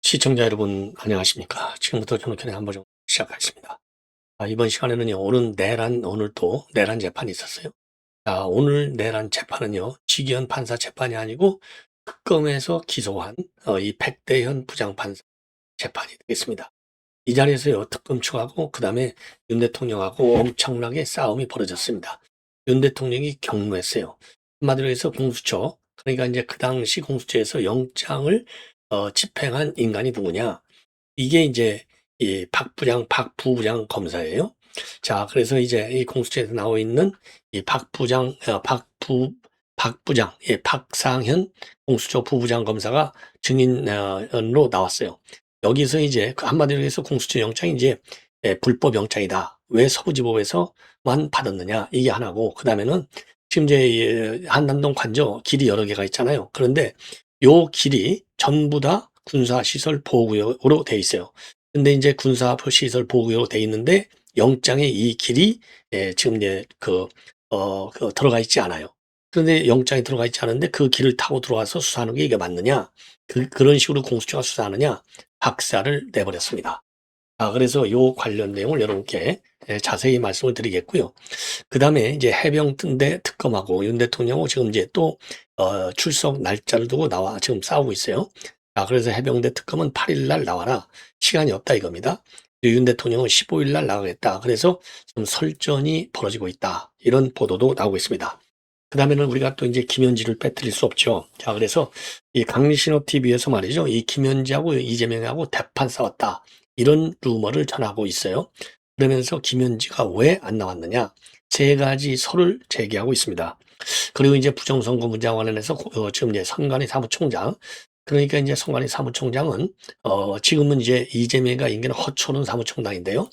시청자 여러분 안녕하십니까. 지금부터 전우편의 한보정 시작하겠습니다. 이번 시간에는요, 오늘 또 내란 재판이 있었어요. 오늘 내란 재판은요, 직위원 판사 재판이 아니고 특검에서 기소한 이 백대현 부장판사 재판이 되겠습니다. 이 자리에서요, 특검 측하고 그 다음에 윤 대통령하고 엄청나게 싸움이 벌어졌습니다. 윤 대통령이 경로했어요. 한마디로 해서 공수처, 그러니까 이제 그 당시 공수처에서 영장을 집행한 인간이 누구냐? 이게 이제 이 박 부부장 검사예요. 자, 그래서 이제 이 공수처에서 나와 있는 이 박 부장, 박상현 공수처 부부장 검사가 증인으로 나왔어요. 여기서 이제 그 한마디로 해서 공수처 영장이 이제 불법 영장이다. 왜 서부지법에서만 받았느냐? 이게 하나고, 그 다음에는 지금 이제 한남동 관저 길이 여러 개가 있잖아요. 그런데 요 길이 전부 다 군사시설 보호구역으로 돼 있어요. 근데 이제 군사시설 보호구역으로 돼 있는데 영장에 이 길이 지금 이제 들어가 있지 않아요. 그런데 영장이 들어가 있지 않은데 그 길을 타고 들어와서 수사하는 게 이게 맞느냐? 그런 식으로 공수처가 수사하느냐? 박살을 내버렸습니다. 그래서 요 관련 내용을 여러분께 자세히 말씀을 드리겠고요. 그 다음에 이제 해병대 특검하고 윤 대통령하고 지금 이제 또 출석 날짜를 두고 지금 싸우고 있어요. 그래서 해병대 특검은 8일 날 나와라. 시간이 없다 이겁니다. 윤 대통령은 15일 날 나가겠다. 그래서 지금 설전이 벌어지고 있다. 이런 보도도 나오고 있습니다. 그 다음에는 우리가 또 이제 김현지를 빼뜨릴 수 없죠. 그래서 이 강신업 TV에서 말이죠. 이 김현지하고 이재명하고 대판 싸웠다. 이런 루머를 전하고 있어요. 그러면서 김현지가 왜 안 나왔느냐? 세 가지 설을 제기하고 있습니다. 그리고 이제 부정선거 문제와 관련해서 지금 이제 선관위 사무총장, 그러니까 이제 선관위 사무총장은 지금은 이제 이재명이가 인기는 허초는 사무총장인데요.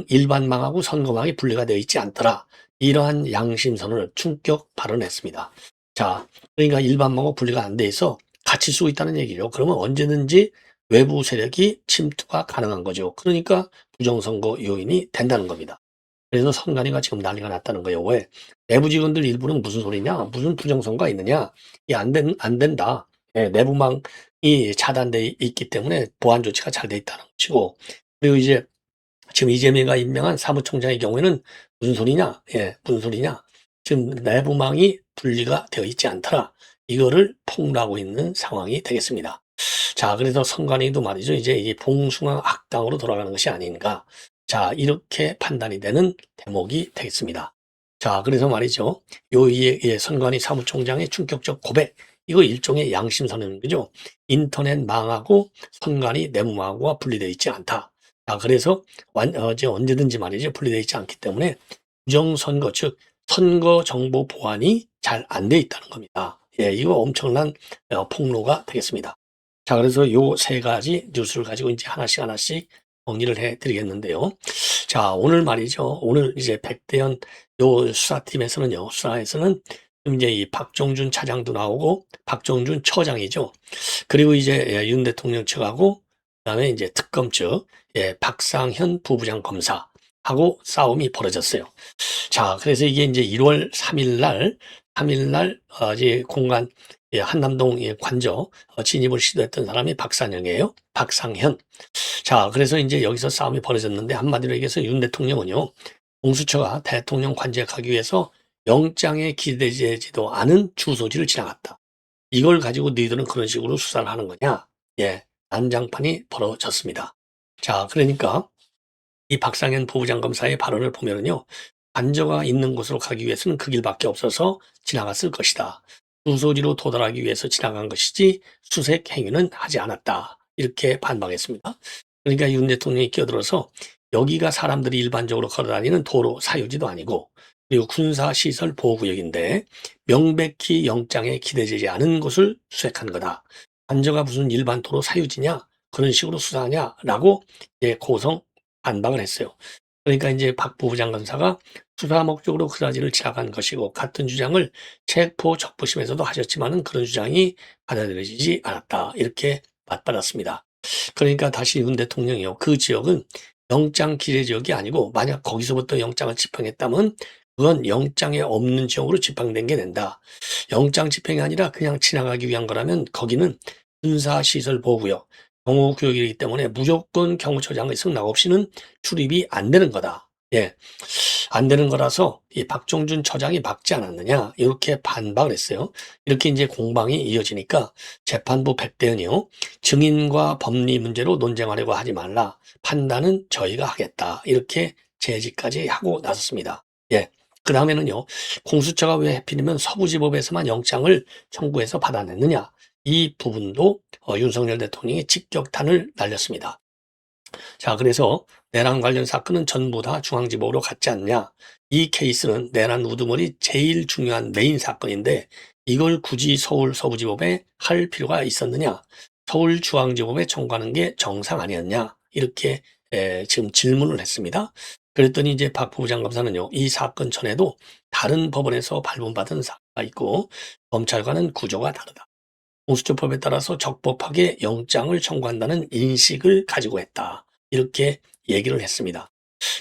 일반망하고 선거망이 분리가 되어 있지 않더라. 이러한 양심선언을 충격 발언했습니다. 자, 그러니까 일반망하고 분리가 안 돼 있어 같이 쓰고 있다는 얘기죠. 그러면 언제든지 외부 세력이 침투가 가능한 거죠. 그러니까 부정선거 요인이 된다는 겁니다. 그래서 선관위가 지금 난리가 났다는 거예요. 왜? 내부 직원들 일부는 무슨 소리냐? 무슨 부정선거가 있느냐? 안 된다. 내부망이 차단돼 있기 때문에 보안 조치가 잘 돼 있다는 것이고, 그리고 이제 지금 이재명이가 임명한 사무총장의 경우에는 무슨 소리냐? 무슨 소리냐? 지금 내부망이 분리가 되어 있지 않더라. 이거를 폭로하고 있는 상황이 되겠습니다. 자, 그래서 선관위도 말이죠. 이제 이 봉숭아 악당으로 돌아가는 것이 아닌가. 자, 이렇게 판단이 되는 대목이 되겠습니다. 자, 그래서 말이죠. 선관위 사무총장의 충격적 고백. 이거 일종의 양심선언인 거죠. 인터넷 망하고 선관위 내무망하고가 분리되어 있지 않다. 자, 그래서 언제든지 말이죠. 분리되어 있지 않기 때문에 부정선거, 즉 선거 정보 보안이 잘 안 돼 있다는 겁니다. 이거 엄청난 폭로가 되겠습니다. 자, 그래서 요 세 가지 뉴스를 가지고 이제 하나씩 정리를 해 드리겠는데요. 자, 오늘 말이죠. 오늘 이제 백대현 요 수사에서는 이제 이 박종준 차장도 나오고 박종준 처장이죠. 그리고 이제 윤 대통령 측하고 그다음에 이제 특검 측 박상현 부부장 검사하고 싸움이 벌어졌어요. 자, 그래서 이게 이제 1월 3일 날 이제 공간 한남동 관저 진입을 시도했던 사람이 박상현. 자, 그래서 이제 여기서 싸움이 벌어졌는데 한마디로 얘기해서 윤 대통령은요, 공수처가 대통령 관저하기 위해서 영장에 기대되지도 않은 주소지를 지나갔다. 이걸 가지고 너희들은 그런 식으로 수사를 하는 거냐? 난장판이 벌어졌습니다. 자, 그러니까 이 박상현 부부장 검사의 발언을 보면은요, 관저가 있는 곳으로 가기 위해서는 그 길밖에 없어서 지나갔을 것이다. 주소지로 도달하기 위해서 지나간 것이지 수색 행위는 하지 않았다. 이렇게 반박했습니다. 그러니까 윤 대통령이 끼어들어서 여기가 사람들이 일반적으로 걸어다니는 도로 사유지도 아니고 그리고 군사시설 보호구역인데 명백히 영장에 기대되지 않은 곳을 수색한 거다. 관저가 무슨 일반 도로 사유지냐? 그런 식으로 수사하냐라고 고성 반박을 했어요. 그러니까 이제 박 부부장 검사가 수사 목적으로 그라지를 지나간 것이고 같은 주장을 체포 적부심에서도 하셨지만은 그런 주장이 받아들여지지 않았다. 이렇게 맞받았습니다. 그러니까 다시 윤 대통령이요. 그 지역은 영장 기재 지역이 아니고 만약 거기서부터 영장을 집행했다면 그건 영장에 없는 지역으로 집행된 게 된다. 영장 집행이 아니라 그냥 지나가기 위한 거라면 거기는 군사시설 보호구역, 경호구역이기 때문에 무조건 경호처장의 승낙 없이는 출입이 안 되는 거다. 예. 안 되는 거라서 이 박종준 처장이 막지 않았느냐 이렇게 반박을 했어요. 이렇게 이제 공방이 이어지니까 재판부 백대현이요. 증인과 법리 문제로 논쟁하려고 하지 말라. 판단은 저희가 하겠다. 이렇게 제지까지 하고 나섰습니다. 예. 그 다음에는요. 공수처가 왜 하필이면 서부지법에서만 영장을 청구해서 받아냈느냐. 이 부분도 윤석열 대통령이 직격탄을 날렸습니다. 자, 그래서 내란 관련 사건은 전부 다 중앙지법으로 갔지 않냐. 이 케이스는 내란 우두머리 제일 중요한 메인 사건인데 이걸 굳이 서울 서부지법에 할 필요가 있었느냐. 서울중앙지법에 청구하는 게 정상 아니었냐. 이렇게 지금 질문을 했습니다. 그랬더니 이제 박 부장검사는요. 이 사건 전에도 다른 법원에서 발부받은 사건가 있고 검찰과는 구조가 다르다. 공수처법에 따라서 적법하게 영장을 청구한다는 인식을 가지고 했다. 이렇게 얘기를 했습니다.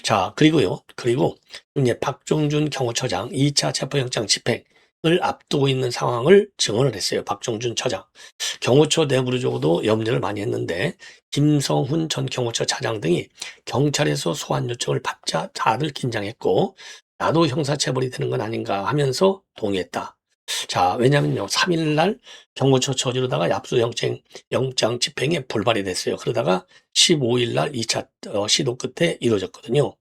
자, 그리고 이제 박종준 경호처장 2차 체포영장 집행을 앞두고 있는 상황을 증언을 했어요. 박종준 처장. 경호처 내부적으로도 염려를 많이 했는데 김성훈 전 경호처 차장 등이 경찰에서 소환 요청을 받자 다들 긴장했고 나도 형사처벌이 되는 건 아닌가 하면서 동의했다. 자, 왜냐면요. 3일 날 경호처 저지르다가 영장 집행에 불발이 됐어요. 그러다가 15일 날 2차 시도 끝에 이루어졌거든요.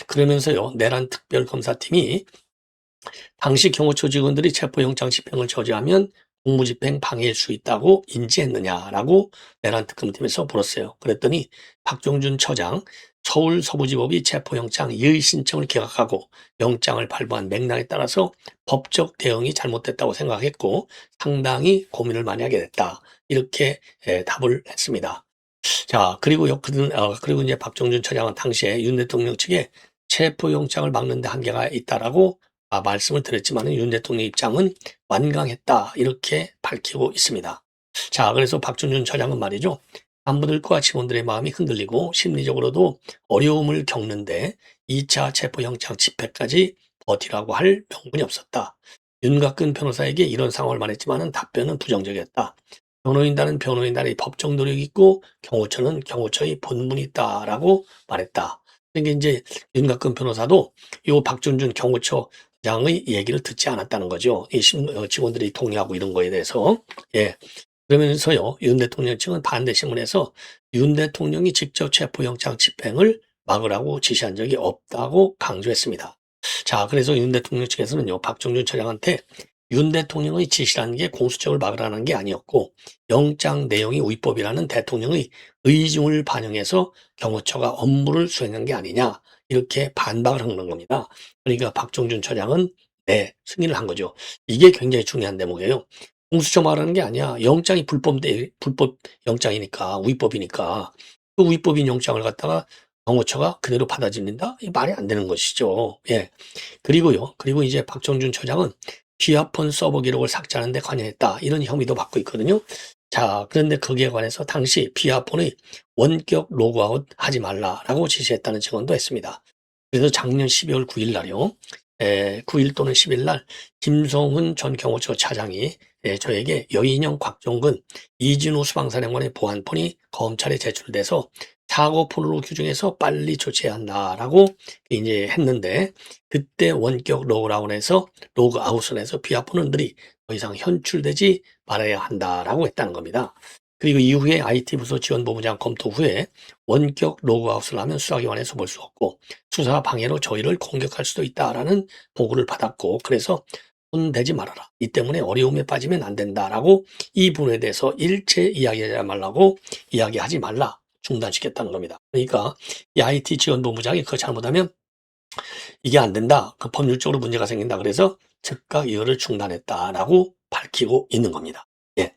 그러면서요. 내란 특별검사팀이 당시 경호처 직원들이 체포영장 집행을 저지하면 공무집행 방해일 수 있다고 인지했느냐라고 내란 특검팀에서 물었어요. 그랬더니 박종준 처장 서울 서부지법이 체포영장 예의 신청을 기각하고 영장을 발부한 맥락에 따라서 법적 대응이 잘못됐다고 생각했고 상당히 고민을 많이 하게 됐다. 이렇게 답을 했습니다. 자, 그리고 이제 박종준 처장은 당시에 윤 대통령 측에 체포영장을 막는 데 한계가 있다라고 말씀을 드렸지만 윤 대통령 입장은 완강했다. 이렇게 밝히고 있습니다. 자, 그래서 박종준 처장은 말이죠. 간부들과 직원들의 마음이 흔들리고 심리적으로도 어려움을 겪는데 2차 체포영장 집행까지 버티라고 할 명분이 없었다. 윤곽근 변호사에게 이런 상황을 말했지만 답변은 부정적이었다. 변호인단은 변호인단의 법적 노력이 있고 경호처는 경호처의 본분이 있다라고 말했다. 그러니까 이제 윤곽근 변호사도 이 박준준 경호처장의 얘기를 듣지 않았다는 거죠. 이 직원들이 동의하고 이런 거에 대해서. 예. 그러면서요, 윤 대통령 측은 반대 신문에서 윤 대통령이 직접 체포영장 집행을 막으라고 지시한 적이 없다고 강조했습니다. 자, 그래서 윤 대통령 측에서는요, 박종준 처장한테 윤 대통령의 지시라는 게 공수처를 막으라는 게 아니었고 영장 내용이 위법이라는 대통령의 의중을 반영해서 경호처가 업무를 수행한 게 아니냐 이렇게 반박을 한 겁니다. 그러니까 박종준 처장은 네, 승인을 한 거죠. 이게 굉장히 중요한 대목이에요. 공수처 말하는 게 아니야. 영장이 불법 영장이니까 위법이니까 그 위법인 영장을 갖다가 경호처가 그대로 받아들인다? 이 말이 안 되는 것이죠. 예. 그리고 이제 박정준 처장은 비아폰 서버 기록을 삭제하는 데 관여했다. 이런 혐의도 받고 있거든요. 자, 그런데 거기에 관해서 당시 비아폰의 원격 로그아웃 하지 말라라고 지시했다는 증언도 했습니다. 그래서 작년 12월 9일 날이요. 9일 또는 10일 날 김성훈 전 경호처 차장이 저에게 여인형 곽종근, 이진우 수방사령관의 보안폰이 검찰에 제출돼서 사고폰으로 규정해서 빨리 조치해야 한다라고 이제 했는데 그때 원격 로그아웃을 해서 비아폰들이 더 이상 현출되지 말아야 한다라고 했다는 겁니다. 그리고 이후에 IT부서 지원본부장 검토 후에 원격 로그아웃을 하면 수사기관에서 볼 수 없고 수사 방해로 저희를 공격할 수도 있다라는 보고를 받았고 그래서 손대지 말아라. 이 때문에 어려움에 빠지면 안 된다라고 이 부분에 대해서 일체 이야기하지 말라. 중단시켰다는 겁니다. 그러니까 이 IT 지원본부장이 그거 잘못하면 이게 안 된다. 그 법률적으로 문제가 생긴다. 그래서 즉각 이거를 중단했다라고 밝히고 있는 겁니다. 예.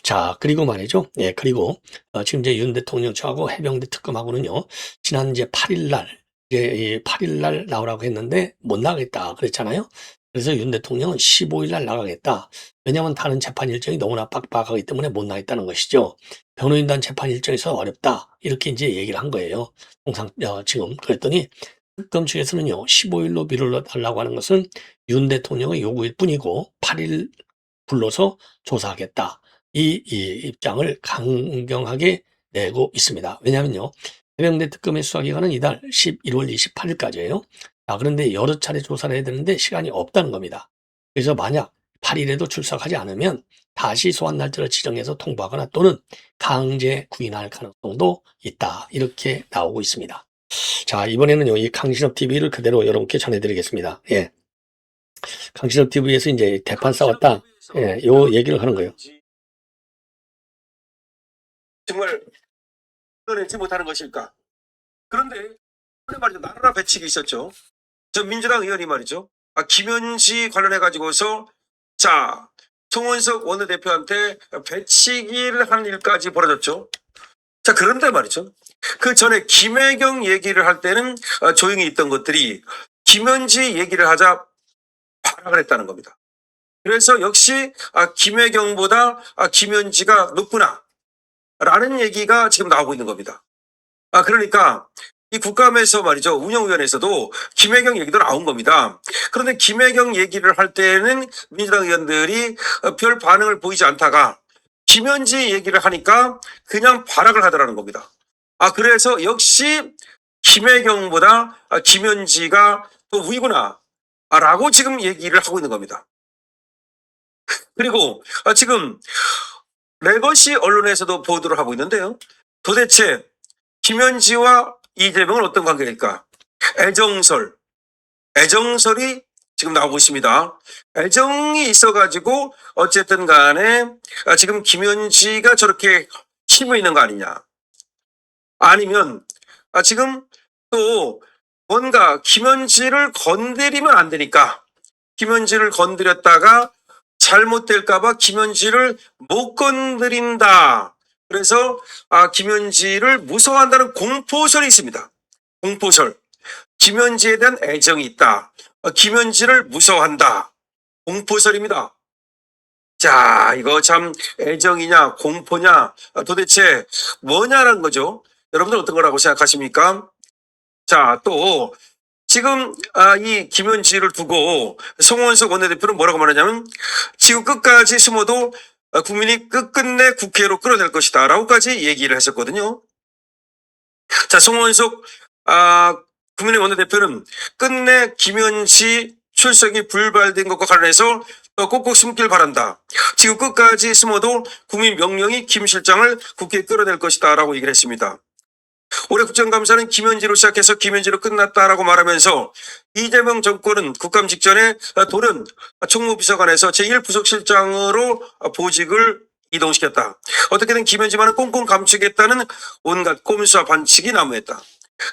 자, 그리고 말이죠. 예, 그리고 지금 이제 윤 대통령 측하고 해병대 특검하고는요. 지난 이제 8일 날 이제 8일 날 나오라고 했는데 못 나가겠다 그랬잖아요. 그래서 윤 대통령은 15일 날 나가겠다. 왜냐하면 다른 재판 일정이 너무나 빡빡하기 때문에 못 나가겠다는 것이죠. 변호인단 재판 일정이 있어서 어렵다. 이렇게 이제 얘기를 한 거예요. 통상 지금 그랬더니 특검 측에서는요, 15일로 미룰어 달라고 하는 것은 윤 대통령의 요구일 뿐이고 8일 불러서 조사하겠다. 이 입장을 강경하게 내고 있습니다. 왜냐하면요, 해병대 특검의 수사 기간은 이달 11월 28일까지예요. 그런데 여러 차례 조사를 해야 되는데 시간이 없다는 겁니다. 그래서 만약 8일에도 출석하지 않으면 다시 소환 날짜를 지정해서 통보하거나 또는 강제 구인할 가능성도 있다. 이렇게 나오고 있습니다. 자, 이번에는요, 이 강신업 TV를 그대로 여러분께 전해드리겠습니다. 예. 강신업 TV에서 이제 대판 싸웠다. 예, 요 얘기를 하는 거예요. 정말 끌어내지 못하는 것일까? 그런데 말이죠, 나라라 배치기 있었죠. 저 민주당 의원이 말이죠. 김현지 관련해 가지고서 자 송원석 원내대표한테 배치기를 하는 일까지 벌어졌죠. 자 그런데 말이죠. 그 전에 김혜경 얘기를 할 때는 조용히 있던 것들이 김현지 얘기를 하자 발악을 했다는 겁니다. 그래서 역시 김혜경보다 김현지가 높구나 라는 얘기가 지금 나오고 있는 겁니다. 그러니까 이 국감에서 말이죠. 운영위원회에서도 김혜경 얘기도 나온 겁니다. 그런데 김혜경 얘기를 할 때는 민주당 의원들이 별 반응을 보이지 않다가 김현지 얘기를 하니까 그냥 발악을 하더라는 겁니다. 그래서 역시 김혜경보다 김현지가 더 우위구나 라고 지금 얘기를 하고 있는 겁니다. 그리고 지금 레거시 언론에서도 보도를 하고 있는데요. 도대체 김현지와 이재명은 어떤 관계일까? 애정설이 지금 나오고 있습니다. 애정이 있어가지고 어쨌든 간에 지금 김현지가 저렇게 힘이 있는 거 아니냐? 아니면 지금 또 뭔가 김현지를 건드리면 안 되니까 김현지를 건드렸다가 잘못될까봐 김현지를 못 건드린다. 그래서 김현지를 무서워한다는 공포설이 있습니다. 공포설. 김현지에 대한 애정이 있다. 김현지를 무서워한다. 공포설입니다. 자, 이거 참 애정이냐 공포냐 도대체 뭐냐라는 거죠. 여러분들 어떤 거라고 생각하십니까? 자, 또 지금 이 김현지를 두고 송원석 원내대표는 뭐라고 말하냐면 지구 끝까지 숨어도 국민이 끝끝내 국회로 끌어낼 것이다 라고까지 얘기를 했었거든요. 자, 송원석 국민의 원내대표는 끝내 김현지 출석이 불발된 것과 관련해서 꼭꼭 숨길 바란다. 지구 끝까지 숨어도 국민 명령이 김 실장을 국회에 끌어낼 것이다 라고 얘기를 했습니다. 올해 국정감사는 김현지로 시작해서 김현지로 끝났다라고 말하면서 이재명 정권은 국감 직전에 돌연 총무비서관에서 제1부속실장으로 보직을 이동시켰다. 어떻게든 김현지만은 꽁꽁 감추겠다는 온갖 꼼수와 반칙이 난무했다.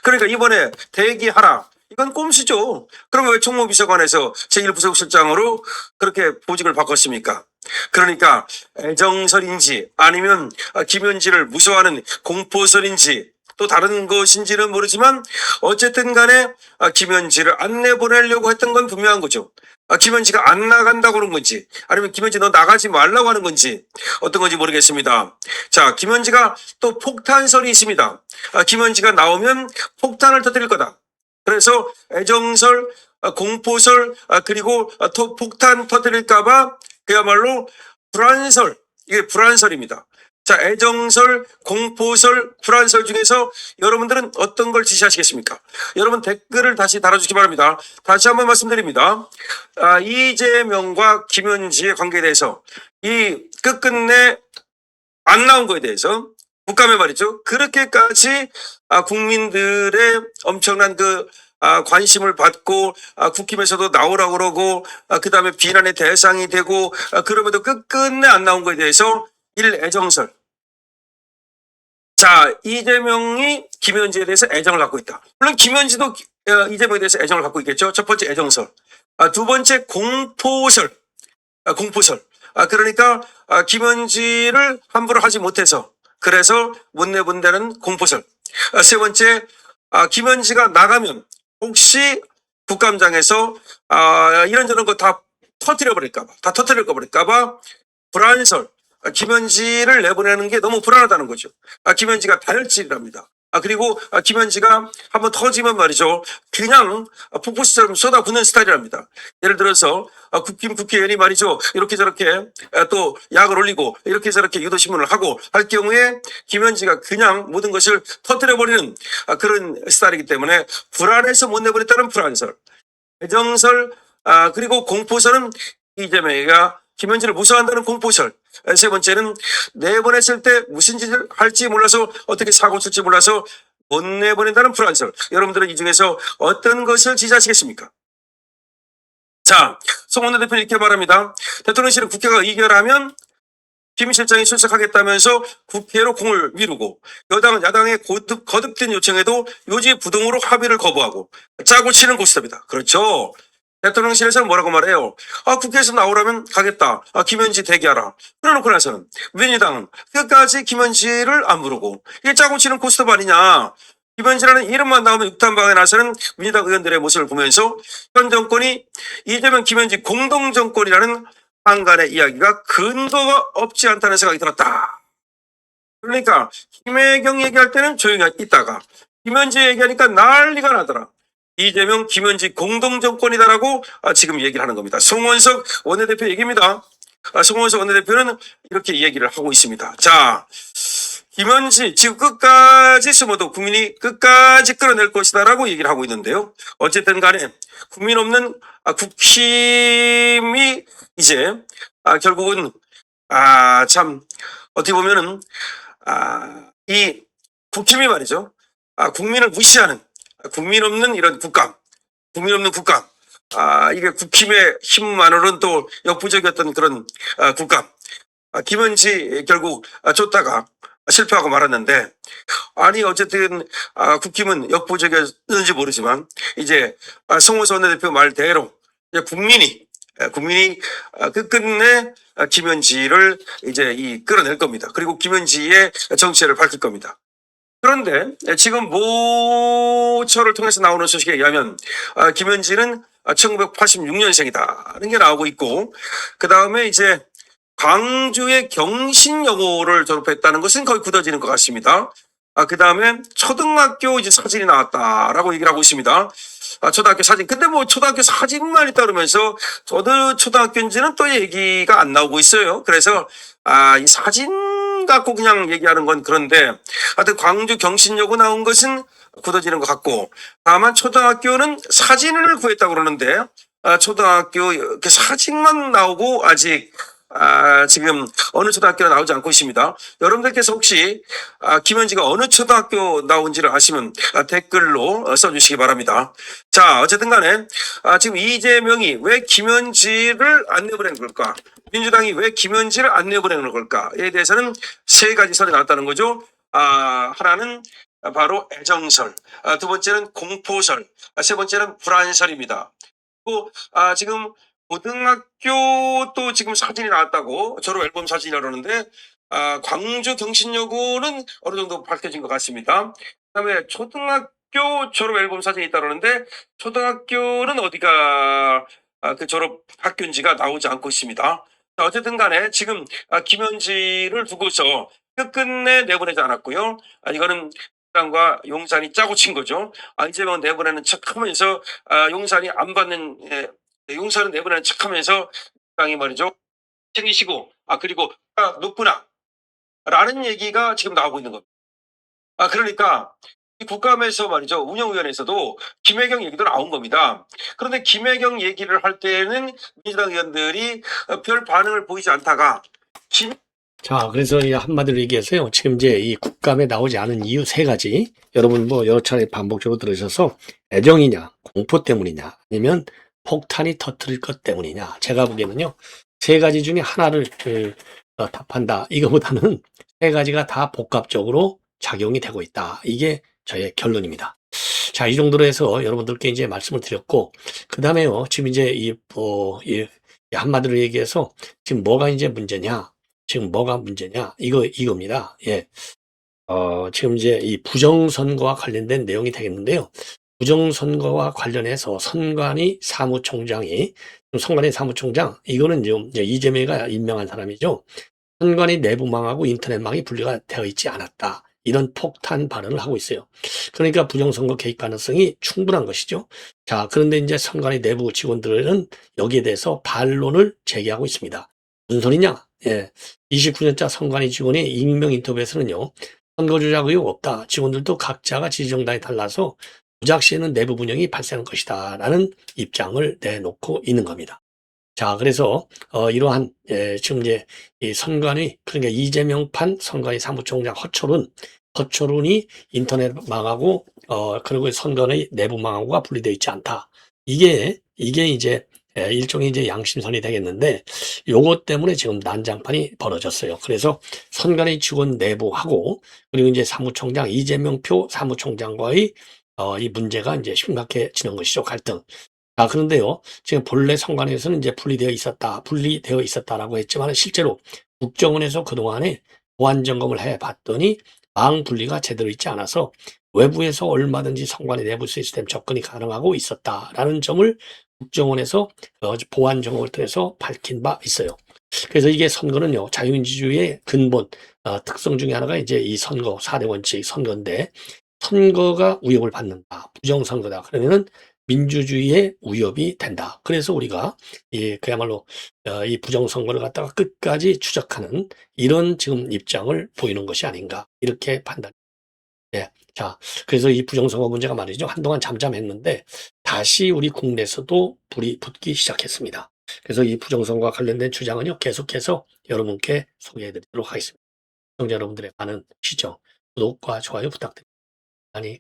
그러니까 이번에 대기하라. 이건 꼼수죠. 그러면 왜 총무비서관에서 제1부속실장으로 그렇게 보직을 바꿨습니까? 그러니까 애정설인지 아니면 김현지를 무서워하는 공포설인지 또 다른 것인지는 모르지만 어쨌든 간에 김현지를 안 내보내려고 했던 건 분명한 거죠. 김현지가 안 나간다고 그런 건지 아니면 김현지 너 나가지 말라고 하는 건지 어떤 건지 모르겠습니다. 자, 김현지가 또 폭탄설이 있습니다. 김현지가 나오면 폭탄을 터뜨릴 거다. 그래서 애정설, 공포설, 그리고 폭탄 터뜨릴까봐 그야말로 불안설, 이게 불안설입니다. 자, 애정설, 공포설, 불안설 중에서 여러분들은 어떤 걸 지시하시겠습니까? 여러분 댓글을 다시 달아주시기 바랍니다. 다시 한번 말씀드립니다. 이재명과 김현지의 관계에 대해서 이 끝끝내 안 나온 거에 대해서 국감에 말이죠. 그렇게까지 국민들의 엄청난 관심을 받고 국힘에서도 나오라고 그러고 그 다음에 비난의 대상이 되고 그럼에도 끝끝내 안 나온 거에 대해서 애정설. 자, 이재명이 김현지에 대해서 애정을 갖고 있다. 물론 김현지도 이재명에 대해서 애정을 갖고 있겠죠. 첫 번째 애정설. 두 번째 공포설. 공포설. 그러니까 김현지를 함부로 하지 못해서 그래서 못 내본다는 공포설. 세 번째 김현지가 나가면 혹시 국감장에서 이런저런 거 다 터뜨려 버릴까봐 불안설. 김현지를 내보내는 게 너무 불안하다는 거죠. 김현지가 다혈질이랍니다. 그리고 김현지가 한번 터지면 말이죠. 그냥 폭포수처럼 쏟아붓는 스타일이랍니다. 예를 들어서 국회의원이 말이죠. 이렇게 저렇게 또 약을 올리고 이렇게 저렇게 유도신문을 하고 할 경우에 김현지가 그냥 모든 것을 터뜨려버리는 그런 스타일이기 때문에 불안해서 못 내보냈다는 불안설, 애정설, 그리고 공포설은 이재명이가 김현지를 무서워한다는 공포설. 세 번째는 내보냈을 때 무슨 짓을 할지 몰라서 어떻게 사고 칠지 몰라서 못 내보낸다는 불안설. 여러분들은 이 중에서 어떤 것을 지지하시겠습니까? 자, 송원내 대표는 이렇게 말합니다. 대통령실은 국회가 의결하면 김 실장이 출석하겠다면서 국회로 공을 미루고 여당은 야당의 거듭된 요청에도 요지부동으로 합의를 거부하고 짜고 치는 고스톱이다. 그렇죠. 대통령실에서는 뭐라고 말해요? 국회에서 나오라면 가겠다. 김현지 대기하라. 그래놓고 나서는 민주당은 끝까지 김현지를 안 부르고 이게 짜고 치는 고스톱 아니냐. 김현지라는 이름만 나오면 육탄방에 나서는 민주당 의원들의 모습을 보면서 현 정권이 이재명 김현지 공동정권이라는 한간의 이야기가 근거가 없지 않다는 생각이 들었다. 그러니까 김혜경 얘기할 때는 조용히 있다가 김현지 얘기하니까 난리가 나더라. 이재명, 김현지 공동정권이다라고 지금 얘기를 하는 겁니다. 송원석 원내대표 얘기입니다. 송원석 원내대표는 이렇게 얘기를 하고 있습니다. 자, 김현지 지금 끝까지 숨어도 국민이 끝까지 끌어낼 것이다라고 얘기를 하고 있는데요. 어쨌든 간에 국민 없는 국힘이 이제 결국은 참 어떻게 보면은 이 국힘이 말이죠. 국민을 무시하는 국민 없는 이런 국감, 국민 없는 국감. 이게 국힘의 힘만으로는 또 역부족이었던 그런 국감. 김현지 결국 쫓다가 실패하고 말았는데, 어쨌든 국힘은 역부족이었는지 모르지만 이제 송원석 원내대표 말대로 이제 국민이 끝끝내 김현지를 이제 끌어낼 겁니다. 그리고 김현지의 정체를 밝힐 겁니다. 그런데 지금 모처를 통해서 나오는 소식에 의하면 김현지는 1986년생이다라는 게 나오고 있고, 그 다음에 이제 광주의 경신여고를 졸업했다는 것은 거의 굳어지는 것 같습니다. 그 다음에 초등학교 이제 사진이 나왔다라고 얘기를 하고 있습니다. 초등학교 사진. 근데 뭐 초등학교 사진만 있다 그러면서 저도 초등학교인지는 또 얘기가 안 나오고 있어요. 그래서 이 사진 갖고 그냥 얘기하는 건 그런데 하여튼 광주 경신여고 나온 것은 굳어지는 것 같고, 다만 초등학교는 사진을 구했다고 그러는데 초등학교 이렇게 사진만 나오고 아직 지금 어느 초등학교나 나오지 않고 있습니다. 여러분들께서 혹시 김현지가 어느 초등학교 나온지를 아시면 댓글로 써주시기 바랍니다. 자, 어쨌든 간에 지금 이재명이 왜 김현지를 안 내보낸 걸까? 민주당이 왜 김현지를 안 내보내는 걸까에 대해서는 세 가지 설이 나왔다는 거죠. 하나는 바로 애정설, 두 번째는 공포설, 세 번째는 불안설입니다. 또 지금 고등학교도 지금 사진이 나왔다고, 졸업 앨범 사진이라고 그러는데 광주 경신여고는 어느 정도 밝혀진 것 같습니다. 그다음에 초등학교 졸업 앨범 사진이 있다고 그러는데 초등학교는 어디가 그 졸업 학교인지가 나오지 않고 있습니다. 자, 어쨌든 간에 지금 김현지를 두고서 끝끝내 내보내지 않았고요. 이거는 용산과 용산이 짜고 친 거죠. 이재명은 내보내는 척하면서 용산이 안 받는 용산은 내보내는 척하면서 당이 말이죠. 챙기시고 그리고 높구나 라는 얘기가 지금 나오고 있는 겁니다. 그러니까 이 국감에서 말이죠. 운영위원회에서도 김혜경 얘기도 나온 겁니다. 그런데 김혜경 얘기를 할 때는 민주당 의원들이 별 반응을 보이지 않다가 자, 그래서 이 한마디로 얘기해서요. 지금 이제 이 국감에 나오지 않은 이유 세 가지. 여러분 뭐 여러 차례 반복적으로 들으셔서 애정이냐, 공포 때문이냐, 아니면 폭탄이 터뜨릴 것 때문이냐. 제가 보기에는요. 세 가지 중에 하나를 답한다. 이거보다는 세 가지가 다 복합적으로 작용이 되고 있다. 이게 저의 결론입니다. 자, 이 정도로 해서 여러분들께 이제 말씀을 드렸고, 그 다음에요. 지금 이제 이 한마디로 얘기해서 지금 뭐가 이제 문제냐. 지금 뭐가 문제냐? 이겁니다. 예. 지금 이제 이 부정선거와 관련된 내용이 되겠는데요. 부정선거와 관련해서 선관위 사무총장, 이거는 좀 이재명이가 임명한 사람이죠. 선관위 내부망하고 인터넷망이 분리가 되어 있지 않았다. 이런 폭탄 발언을 하고 있어요. 그러니까 부정선거 개입 가능성이 충분한 것이죠. 자, 그런데 이제 선관위 내부 직원들은 여기에 대해서 반론을 제기하고 있습니다. 무슨 소리냐? 예. 29년차 선관위 직원의 익명 인터뷰에서는요, 선거 조작 의혹 없다. 직원들도 각자가 지지정당에 달라서 조작 시에는 내부 분열이 발생한 것이다. 라는 입장을 내놓고 있는 겁니다. 자, 그래서 이러한 지금 이제 이 선관위, 그러니까 이재명판 선관위 사무총장 허철훈이 인터넷 망하고 그리고 선관위 내부 망하고가 분리되어 있지 않다. 이게 이제 일종의 이제 양심선이 되겠는데, 요것 때문에 지금 난장판이 벌어졌어요. 그래서 선관위 직원 내부하고 그리고 이제 사무총장 이재명표 사무총장과의 이 문제가 이제 심각해지는 것이죠. 갈등. 아, 그런데요, 지금 본래 선관위에서는 이제 분리되어 있었다라고 했지만 실제로 국정원에서 그동안에 보안 점검을 해 봤더니 망 분리가 제대로 있지 않아서 외부에서 얼마든지 선관위 내부 시스템 접근이 가능하고 있었다라는 점을 국정원에서 보안 점검을 통해서 밝힌 바 있어요. 그래서 이게 선거는요, 자유민주주의의 근본, 특성 중에 하나가 이제 이 선거, 4대 원칙 선거인데, 선거가 위협을 받는다. 부정선거다. 그러면은 민주주의의 위협이 된다. 그래서 우리가 그야말로 이 부정선거를 갖다가 끝까지 추적하는 이런 지금 입장을 보이는 것이 아닌가. 이렇게 판단. 예. 자, 그래서 이 부정선거 문제가 말이죠. 한동안 잠잠했는데 다시 우리 국내에서도 불이 붙기 시작했습니다. 그래서 이 부정선거와 관련된 주장은요, 계속해서 여러분께 소개해 드리도록 하겠습니다. 시청자 여러분들의 많은 시청, 구독과 좋아요 부탁드립니다. 많이